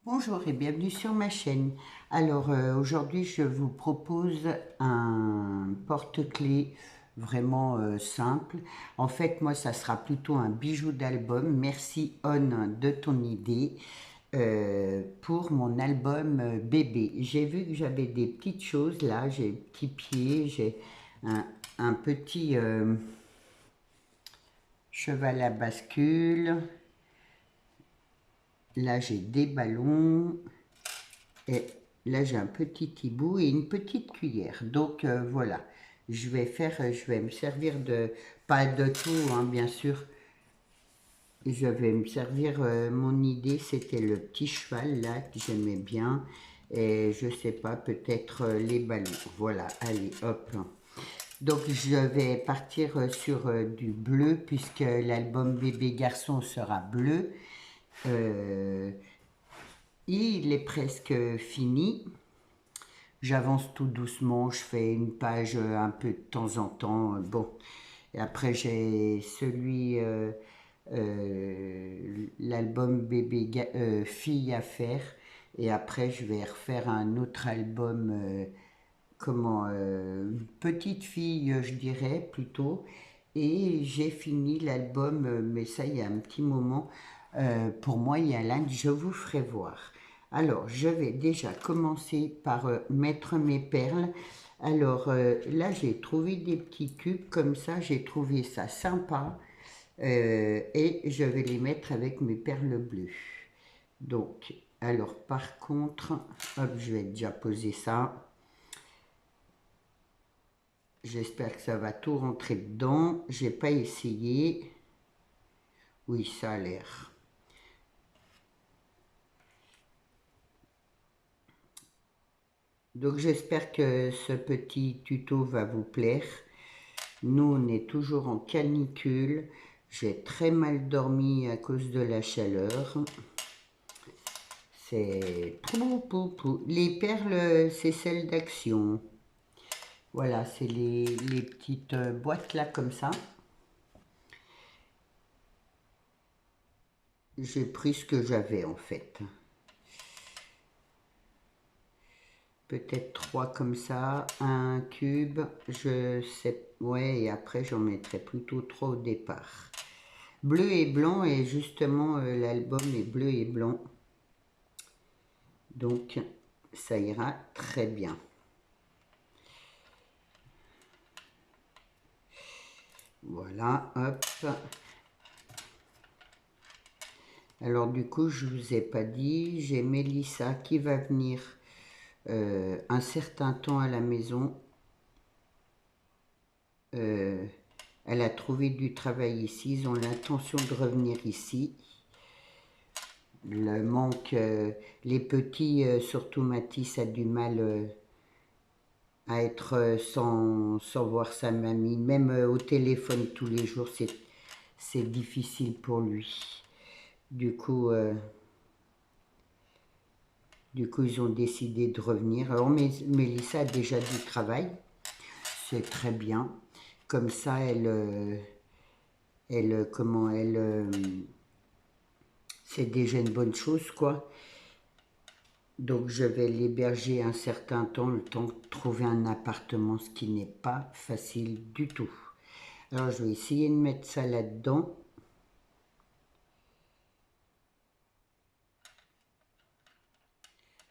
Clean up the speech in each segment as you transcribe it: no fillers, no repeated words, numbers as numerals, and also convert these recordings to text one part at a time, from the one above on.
Bonjour et bienvenue sur ma chaîne. Alors aujourd'hui je vous propose un porte-clés vraiment simple. En fait moi ça sera plutôt un bijou d'album. Merci On de ton idée pour mon album bébé. J'ai vu que j'avais des petites choses là, j'ai des petits pieds, j'ai un petit cheval à bascule. Là j'ai des ballons. Et là, j'ai un petit hibou et une petite cuillère. Donc, voilà. Je vais me servir de, pas de tout, hein, bien sûr. Je vais me servir, mon idée, c'était le petit cheval, là, que j'aimais bien. Et je sais pas, peut-être les ballons. Voilà, allez, hop. Donc, je vais partir sur du bleu, puisque l'album bébé garçon sera bleu. Euh, il est presque fini. J'avance tout doucement, je fais une page un peu de temps en temps. Bon, et après j'ai l'album bébé fille à faire. Et après je vais refaire un autre album, petite fille, je dirais plutôt. Et j'ai fini l'album, mais ça il y a un petit moment. Pour moi, il y a l'Inde, je vous ferai voir. Alors, je vais déjà commencer par mettre mes perles. Alors là, j'ai trouvé des petits cubes comme ça, j'ai trouvé ça sympa. Et je vais les mettre avec mes perles bleues. Donc, alors par contre, hop, je vais déjà poser ça. J'espère que ça va tout rentrer dedans. J'ai pas essayé. Oui, ça a l'air. Donc j'espère que ce petit tuto va vous plaire. Nous, on est toujours en canicule. J'ai très mal dormi à cause de la chaleur. C'est... Les perles, c'est celles d'Action. Voilà, c'est les petites boîtes là comme ça. J'ai pris ce que j'avais en fait. Peut-être trois comme ça, un cube, je sais, ouais, et après j'en mettrai plutôt trois au départ. Bleu et blanc, et justement l'album est bleu et blanc, donc ça ira très bien. Voilà, hop. Alors du coup, je vous ai pas dit, j'ai Mélissa qui va venir un certain temps à la maison. Elle a trouvé du travail ici, ils ont l'intention de revenir ici. Le manque, les petits, surtout Mathis, a du mal à être sans voir sa mamie. Même au téléphone tous les jours, c'est difficile pour lui. Du coup, ils ont décidé de revenir. Alors, Mélissa a déjà du travail, c'est très bien. Comme ça, c'est déjà une bonne chose, quoi. Donc je vais l'héberger un certain temps, le temps de trouver un appartement, ce qui n'est pas facile du tout. Alors je vais essayer de mettre ça là-dedans.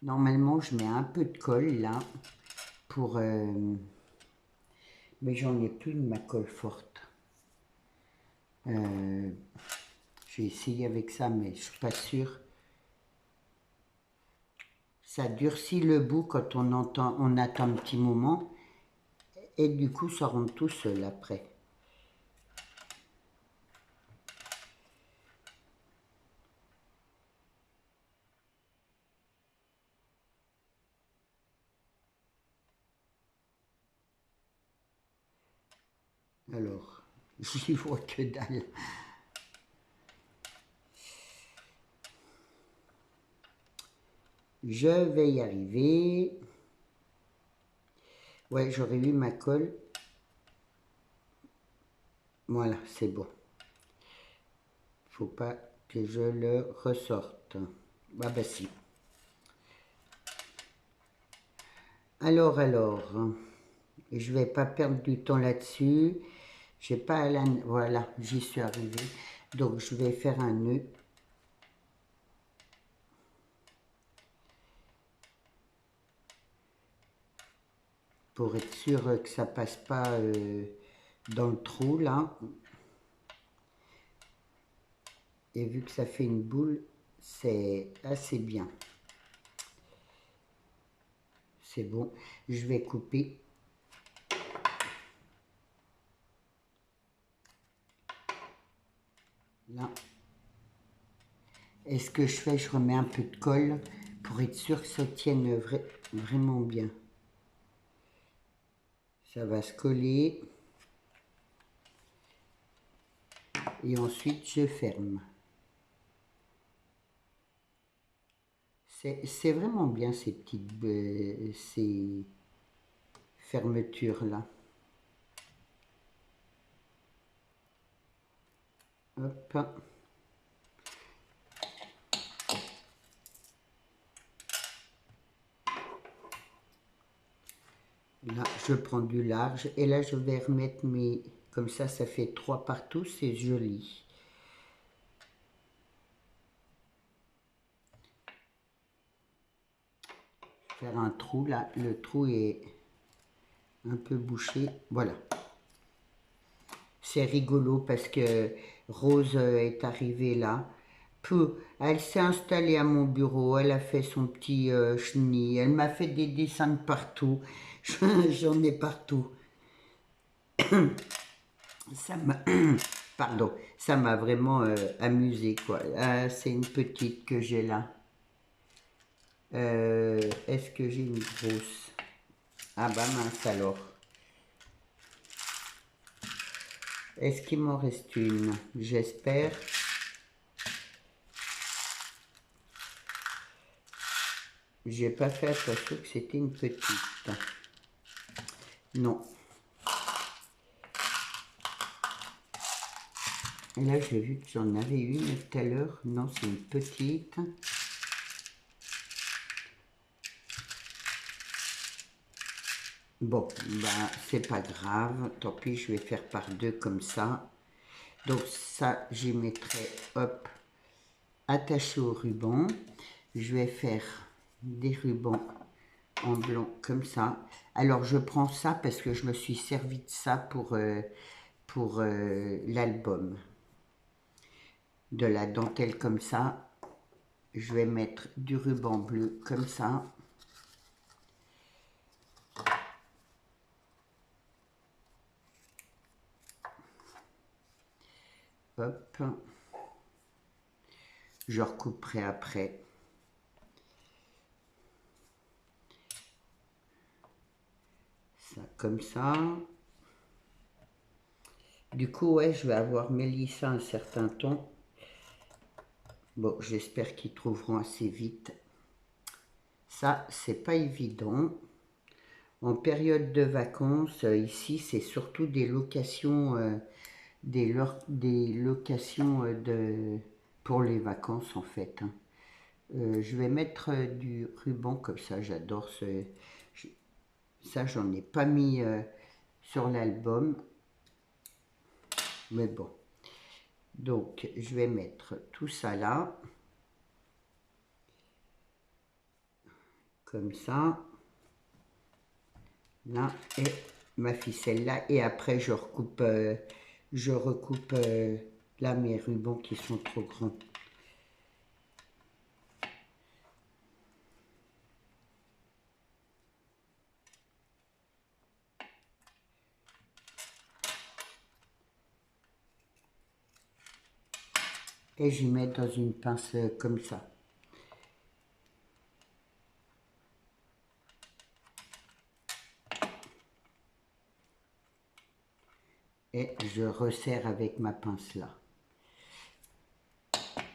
Normalement je mets un peu de colle là, pour... mais j'en ai plus de ma colle forte. J'ai essayé avec ça, mais je suis pas sûre. Ça durcit le bout quand on attend un petit moment, et du coup ça rentre tout seul après. Alors, j'y vois que dalle. Je vais y arriver. Ouais, j'aurais eu ma colle. Voilà, c'est bon. Faut pas que je le ressorte. Ah bah si. Alors, je vais pas perdre du temps là-dessus. J'ai pas la... Voilà, j'y suis arrivée. Donc, je vais faire un nœud. Pour être sûr que ça passe pas dans le trou, là. Et vu que ça fait une boule, c'est assez bien. C'est bon. Je vais couper. Là. Et ce que je fais, je remets un peu de colle pour être sûr que ça tienne vraiment bien. Ça va se coller. Et ensuite, je ferme. C'est vraiment bien ces petites ces fermetures-là. Hop. Là, je prends du large et là, je vais remettre mes... Comme ça fait 3 partout, c'est joli. Faire un trou, là, le trou est un peu bouché. Voilà. C'est rigolo parce que Rose est arrivée là. Peu, elle s'est installée à mon bureau, elle a fait son petit chenille, elle m'a fait des dessins de partout. J'en ai partout. Ça m'a, pardon, ça m'a vraiment amusé quoi. Ah, c'est une petite que j'ai là. Est-ce que j'ai une grosse? Ah bah mince alors. Est-ce qu'il m'en reste une? J'espère. J'ai pas fait attention que c'était une petite. Non. Et là, j'ai vu que j'en avais une tout à l'heure. Non, c'est une petite. Bon, bah, c'est pas grave. Tant pis, je vais faire par deux comme ça. Donc ça, j'y mettrai, hop, attaché au ruban. Je vais faire des rubans en blanc comme ça. Alors, je prends ça parce que je me suis servi de ça pour l'album. De la dentelle comme ça. Je vais mettre du ruban bleu comme ça. Hop. Je recouperai après. Ça comme ça. Du coup, ouais, je vais avoir Mélissa un certain temps. Bon, j'espère qu'ils trouveront assez vite. Ça, c'est pas évident. En période de vacances, ici, c'est surtout des locations, des locations pour les vacances, en fait. Hein. Je vais mettre du ruban comme ça, j'adore ce... Ça, j'en ai pas mis sur l'album. Mais bon. Donc, je vais mettre tout ça là. Comme ça. Là, et ma ficelle là. Et après, je recoupe là mes rubans qui sont trop grands. Et j'y mets dans une pince comme ça. Et je resserre avec ma pince là.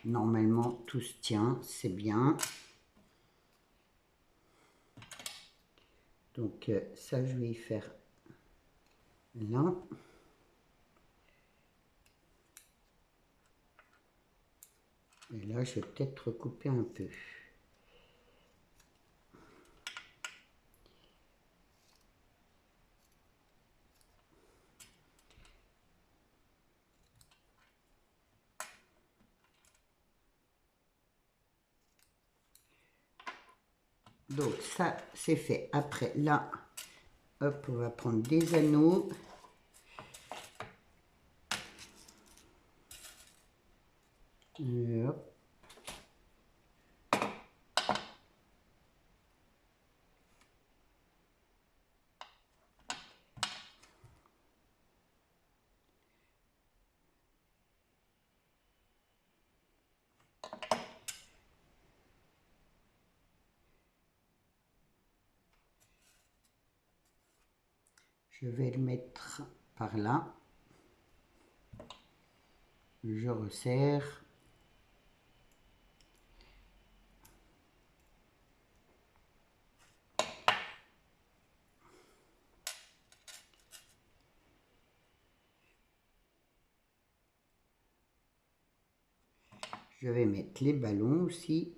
Normalement, tout se tient, c'est bien. Donc ça, je vais y faire là. Et là, je vais peut-être recouper un peu. Donc ça, c'est fait. Après, là, hop, on va prendre des anneaux. Et hop. Je vais le mettre par là. Je resserre. Je vais mettre les ballons aussi.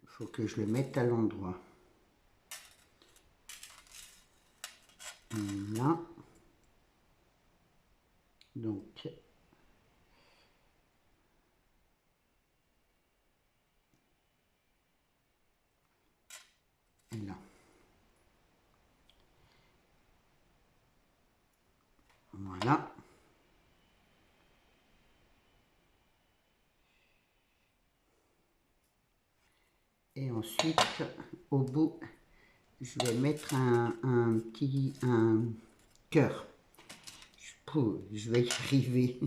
Il faut que je le mette à l'endroit. Là. Donc, là. Voilà. Et ensuite, au bout, je vais mettre un petit cœur. Je vais y arriver.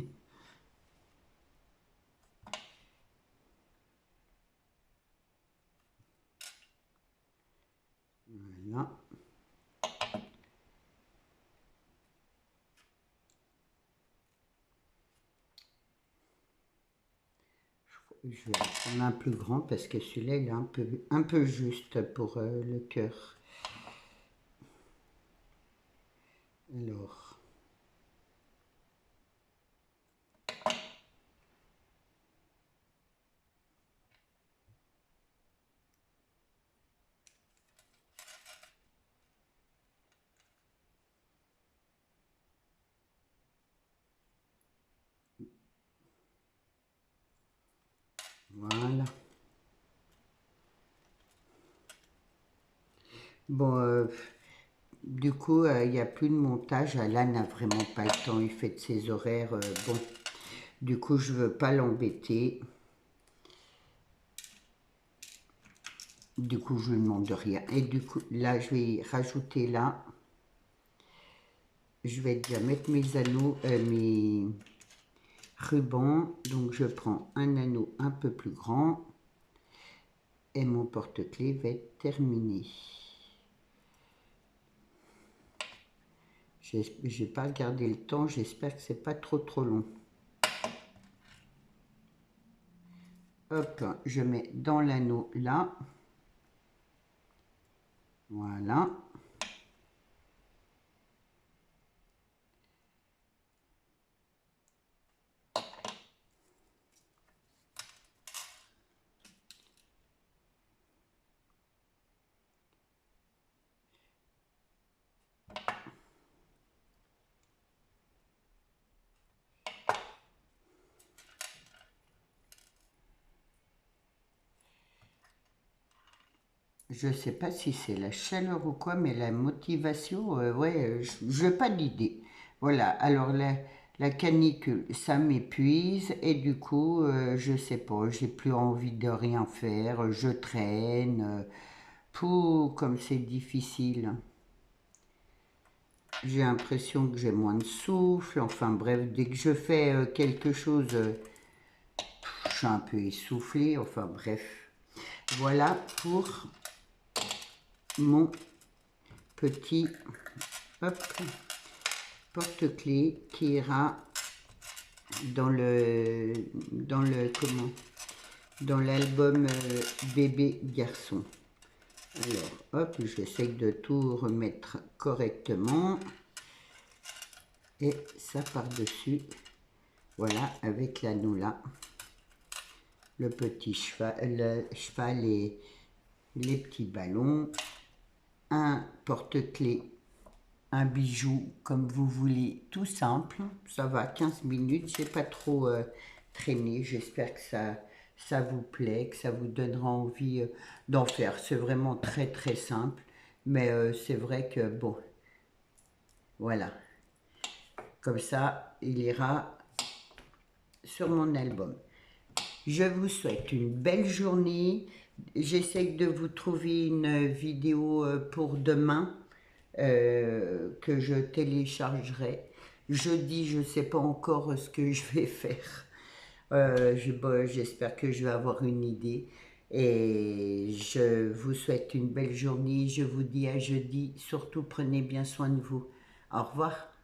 Voilà. Je vais prendre un plus grand parce que celui-là, il est un peu juste pour le cœur. Alors, voilà. Bon, du coup, il n'y a plus de montage. Alan n'a vraiment pas le temps. Il fait de ses horaires. Bon, du coup, je ne veux pas l'embêter. Du coup, je lui demande de rien. Et du coup, là, je vais rajouter là. Je vais déjà mettre mes anneaux, mes rubans. Donc, je prends un anneau un peu plus grand. Et mon porte-clés va être terminé. Je n'ai pas regardé le temps. J'espère que c'est pas trop long. Hop, je mets dans l'anneau là. Voilà. Je ne sais pas si c'est la chaleur ou quoi, mais la motivation, ouais, je n'ai pas d'idée. Voilà, alors la canicule, ça m'épuise et du coup, je ne sais pas, j'ai plus envie de rien faire, je traîne, comme c'est difficile. J'ai l'impression que j'ai moins de souffle, enfin bref, dès que je fais quelque chose, je suis un peu essoufflée, enfin bref. Voilà pour mon petit porte-clés qui ira dans dans l'album bébé garçon. Alors hop, j'essaie de tout remettre correctement et ça par dessus, voilà, avec l'anneau là. le petit cheval, et les petits ballons, un porte-clés, un bijou comme vous voulez, tout simple. Ça va 15 minutes, j'ai pas trop traîné. J'espère que ça vous plaît, que ça vous donnera envie d'en faire. C'est vraiment très très simple, mais c'est vrai que bon, voilà. Comme ça, il ira sur mon album. Je vous souhaite une belle journée. J'essaie de vous trouver une vidéo pour demain que je téléchargerai. Jeudi, je ne sais pas encore ce que je vais faire. Bon, j'espère que je vais avoir une idée. Et je vous souhaite une belle journée. Je vous dis à jeudi. Surtout, prenez bien soin de vous. Au revoir.